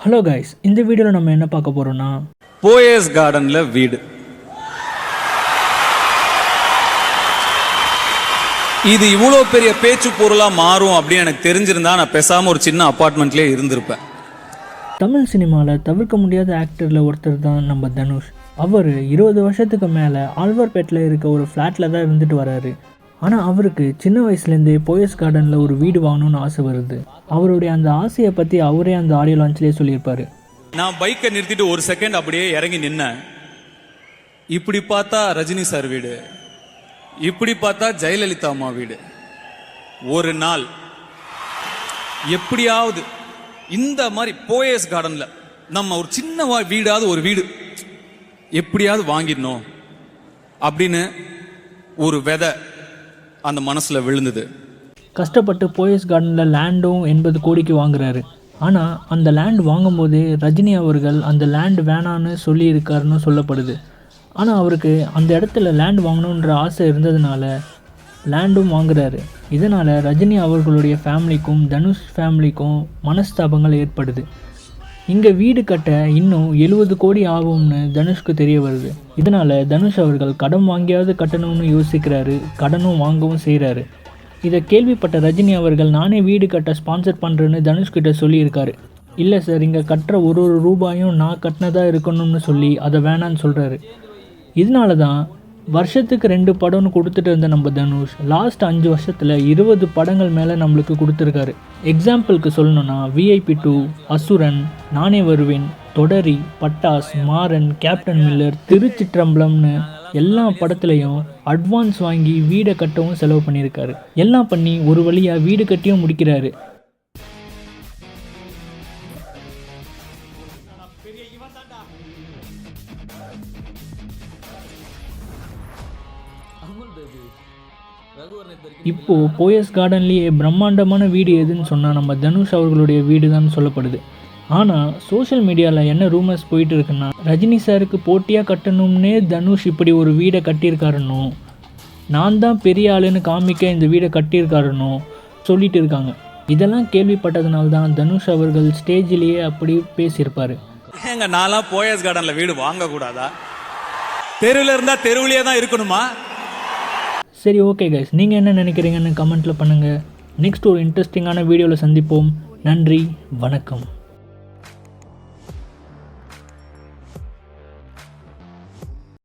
Hello guys, இந்த வீடியோவில் நம்ம என்ன பார்க்க போகிறோம்னா போயஸ் கார்டனில் வீடு. இது இவ்வளோ பெரிய பேச்சு பொருளாக மாறும் அப்படின்னு எனக்கு தெரிஞ்சிருந்தா நான் பேசாமல் ஒரு சின்ன அப்பார்ட்மெண்ட்லேயே இருந்திருப்பேன். தமிழ் சினிமாவில் தவிர்க்க முடியாத ஆக்டரில் ஒருத்தர் தான் நம்ம தனுஷ். அவர் 20 வருஷத்துக்கு மேலே ஆழ்வார்பேட்டில் இருக்க ஒரு ஃப்ளாட்டில் தான் இருந்துட்டு வராரு. ஆனால் அவருக்கு சின்ன வயசுலேருந்தே போயஸ் கார்டனில் ஒரு வீடு வாங்கணும்னு ஆசை வருது. அவருடைய அந்த ஆசையை பற்றி அவரே அந்த ஆடியோ லான்ச்லேயே சொல்லியிருப்பாரு. நான் பைக்கை நிறுத்திட்டு ஒரு செகண்ட் அப்படியே இறங்கி நின்னேன். இப்படி பார்த்தா ரஜினி சார் வீடு, இப்படி பார்த்தா ஜெயலலிதா அம்மா வீடு. ஒரு நாள் எப்படியாவது இந்த மாதிரி போயஸ் கார்டன்ல நம்ம ஒரு சின்ன வீடாவது ஒரு வீடு எப்படியாவது வாங்கிடணும் அப்படின்னு ஒரு விதை அந்த மனசுல விழுந்தது. கஷ்டப்பட்டு போயஸ் கார்டனில் லேண்டும் 80 கோடிக்கு வாங்குறாரு. ஆனால் அந்த லேண்ட் வாங்கும்போதே ரஜினி அவர்கள் அந்த லேண்ட் வேணான்னு சொல்லியிருக்காருன்னு சொல்லப்படுது. ஆனால் அவருக்கு அந்த இடத்துல லேண்ட் வாங்கணுன்ற ஆசை இருந்ததுனால லேண்டும் வாங்குறாரு. இதனால் ரஜினி அவர்களுடைய ஃபேமிலிக்கும் தனுஷ் ஃபேமிலிக்கும் மனஸ்தாபங்கள் ஏற்படுது. இங்கே வீடு கட்ட இன்னும் 70 கோடி ஆகும்னு தனுஷ்க்கு தெரிய வருது. இதனால் தனுஷ் அவர்கள் கடன் வாங்கியாவது கட்டணும்னு யோசிக்கிறாரு, கடனும் வாங்கவும் செய்கிறாரு. இதை கேள்விப்பட்ட ரஜினி அவர்கள் நானே வீடு கட்ட ஸ்பான்சர் பண்ணுறேன்னு தனுஷ்கிட்ட சொல்லியிருக்காரு. இல்லை சார், இங்கே கட்டுற ஒரு ரூபாயும் நான் கட்டினதாக இருக்கணும்னு சொல்லி அதை வேணான்னு சொல்கிறாரு. இதனால தான் வருஷத்துக்கு 2 படம்னு கொடுத்துட்டு இருந்த நம்ம தனுஷ் லாஸ்ட் 5 வருஷத்தில் 20 படங்கள் மேலே நம்மளுக்கு கொடுத்துருக்காரு. எக்ஸாம்பிளுக்கு சொல்லணும்னா VIP 2, அசுரன், நானே வருவேன், தொடரி, பட்டாஸ், மாறன், கேப்டன் மில்லர், திருச்சிற்றம்பலம்னு எல்லா படத்துலையும் அட்வான்ஸ் வாங்கி வீடை கட்டவும் செலவு பண்ணியிருக்காரு. எல்லாம் பண்ணி ஒரு வழியாக வீடு கட்டியும் முடிக்கிறாரு. இப்போது போயஸ் கார்டன்லேயே பிரம்மாண்டமான வீடு எதுன்னு சொன்னால் நம்ம தனுஷ் அவர்களுடைய வீடு தான் சொல்லப்படுது. ஆனால் சோஷியல் மீடியாவில் என்ன ரூமர்ஸ் போயிட்டு இருக்குன்னா ரஜினி சாருக்கு போட்டியாக கட்டணும்னே தனுஷ் இப்படி ஒரு வீடை கட்டியிருக்காருன்னோ, நான் தான் பெரிய ஆளுன்னு காமிக்க இந்த வீடை கட்டியிருக்காருன்னோ சொல்லிட்டு இருக்காங்க. இதெல்லாம் கேள்விப்பட்டதுனால தான் தனுஷ் அவர்கள் ஸ்டேஜிலேயே அப்படி பேசியிருப்பார். ஏங்க நான்லாம் போயஸ் கார்டனில் வீடு வாங்கக்கூடாதா? தெருவில் இருந்தால் தெருவிலேயே தான் இருக்கணுமா? சரி, ஓகே கைஸ், நீங்கள் என்ன நினைக்கிறீங்கன்னு கமெண்ட்டில் பண்ணுங்கள். நெக்ஸ்ட் ஒரு இன்ட்ரெஸ்டிங்கான வீடியோவில் சந்திப்போம். நன்றி, வணக்கம்.